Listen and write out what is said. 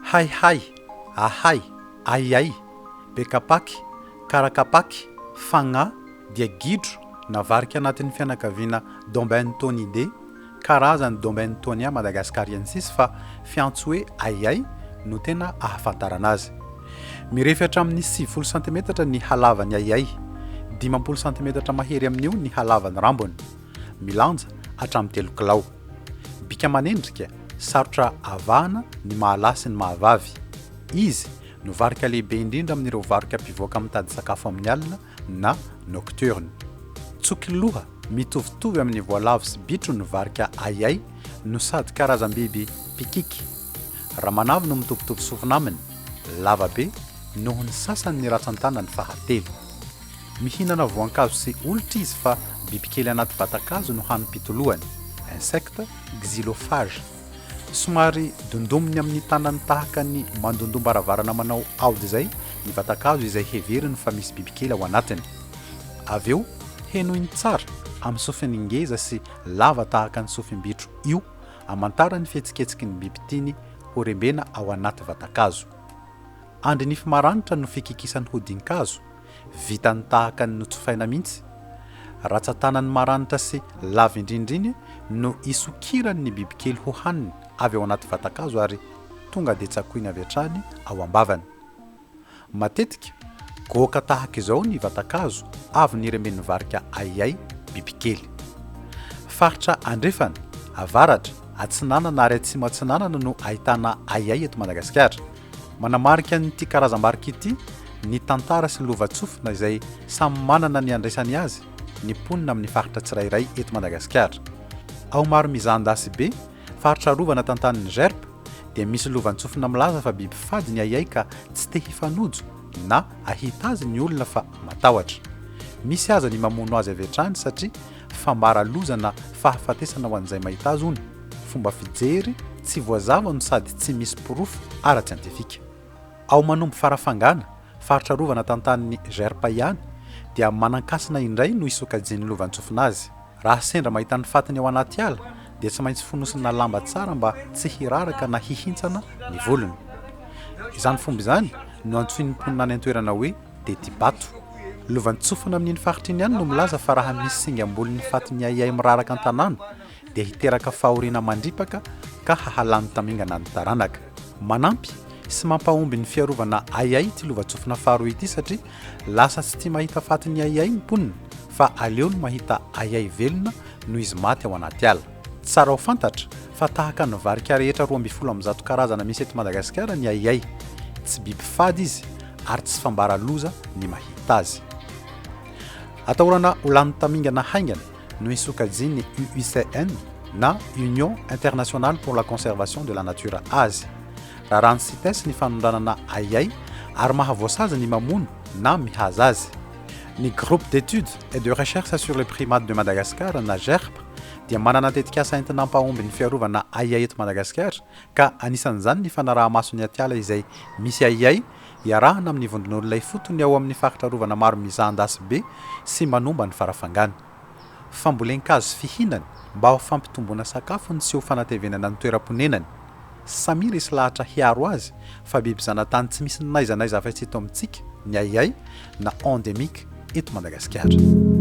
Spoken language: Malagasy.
Haihay, Ahay, Aiay, Bekapaky, Karakapaky, Fagnà dia Gidro na varika anatin'ny fianakaviana Daubentonidae, karazan'ny Daubentonia Madagascariensis fa fiantso hoe Ahay no tena ahafantarana azy. Mirefy hatramin'ny 70 cm ny halavan'ny Ahay, 50 cm mahery amin'io ny halavan'ny rambony, milanja hatramin'ny 3 kilao. Bika aman'endrika sarotra avahana ny mahalasy sy ny mahavavy. Izy no varika lehibe indrindra amin'ireo varika mpivoaka mitady sakafo amin'ny alina na nocturne. Tsokiloha mitovitovy amin'ny voalavo sy bitro ny varika Aiay no sady karazam-biby pikiky. Ramanavy no mitovitovy sofina aminy, lavabe noho ny sasany rantsan-tanany fahatelo. Mihinana voankazo sy olitra izy fa bibikely anaty vata-kazo no hanim-pitolohany, insecte xylophage. Somary dondominy amin'ny tanany tahaka ny mandom-baravarana manao aody izay ny vata-kazo izay heveriny fa misy bibikely ao anatiny. Avy eo henoiny tsara amin'ny sofiny ngeza sy lava tahaka ny sofim-bitro io amantara ny fihetsekiketsin'ny biby tiany ho rembena ao anaty vata-kazo. Andrinify maranitra no fikikisan'ny hodin-kazo, vitany tahaka ny notsofaina mihitsy. Rantsan-tanany maranitra sy lava indrindriny no isokirany bibikely ho haniny avy ao anaty vata-kazo ary tonga dia tsakoina avy hatrany ao ambavany. Matetika goaka tahaka izao ny vata-kazo avy niremben'ny varika Aiay bibikely. Faritra andrefana, avaratra, atsinanana ary atsimo atsinanana no ahitana Aiay eto Madagasikara. Manamarika n'ity karazam-barika ity ny tantara sy ny lovatsofina izay samy manana ny andraisany azy ny mponina amin'ny faritra tsirairay eto Madagasikara. Ao maro mizan-dasy be, faritra rovana tantanin'ny Gerpa dia misy lovantsofina milaza fa biby fady ny Aiay ka tsy te hifanojo na ahita azy ny olona fa matahotra. Misy aza ny mamono azy avy hatrany satria fambara loza na fahafatesana ho an'izay mahita azy hono. Fomba fijery tsy voazava no sady tsy misy porofo ara-tsiantifika. Ao manombo farafangana, faritra rovana tantanin'ny Gerpa ihany dia manankasina indray no isokajian'ny lovantsofina azy. Raha sendra mahita ny fatiny ao anaty ala dia tsy maintsy fonosina lamba tsara mba tsy hiraraka na hihintsana ny volony. Izany fomba izany no antsoin'ny mponina any an-toerana hoe tetibato. Lovantsofina amin'iny faritra iny ihany no milaza fa raha misy singa-mbolin'ny fatin'ny Aiay miraraka an-tanàna dia hiteraka fahoriana mandripaka ka hahalany tamingana ny taranaka. Manampy sy mampahomby ny fiarovana Aiay ity lovantsofina faharoa ity satria lasa tsy tia mahita fatin'ny Aiay ny mponina fa aleo no mahita Aiay velona no izy maty ao anaty ala. Tsara ho fantatra fa tahaka ny varika rehetra 12 karazana misy eto Madagasikara ny Aiay. Tsy biby fady izy ary tsy fambara loza ny mahita azy. Atahorana ho lany tamingana haingana no isokajian'ny UICN na Union Internationale pour la Conservation de la Nature azy. Raha rano sy tesy ny fanondranana Aiay ary mahavoasazy ny mamono na mihaza azy. Ny groupe d'études et de recherche sur les primates de Madagascar na GERP dia manana tetikasa entina hampahomby ny fiarovana Aiay eto Madagasikara ka anisan'izany ny fanaraha-masony atiala izay misy Aiay iarahana amin'ny vondron'olona ifotony ao amin'ny faritra rovana maro mizan-dasy be sy manomba ny farafangana. Fambolen-kazo fihinany mba ho fampitomboana sakafony sy ho fanatevenana ny toeram-ponenany. Samira isy lahatra hiaro azy fa biby zanatany tsy misy naizanaiza afa-tsy eto amintsika ny Haihay na endémique eto Madagasikara.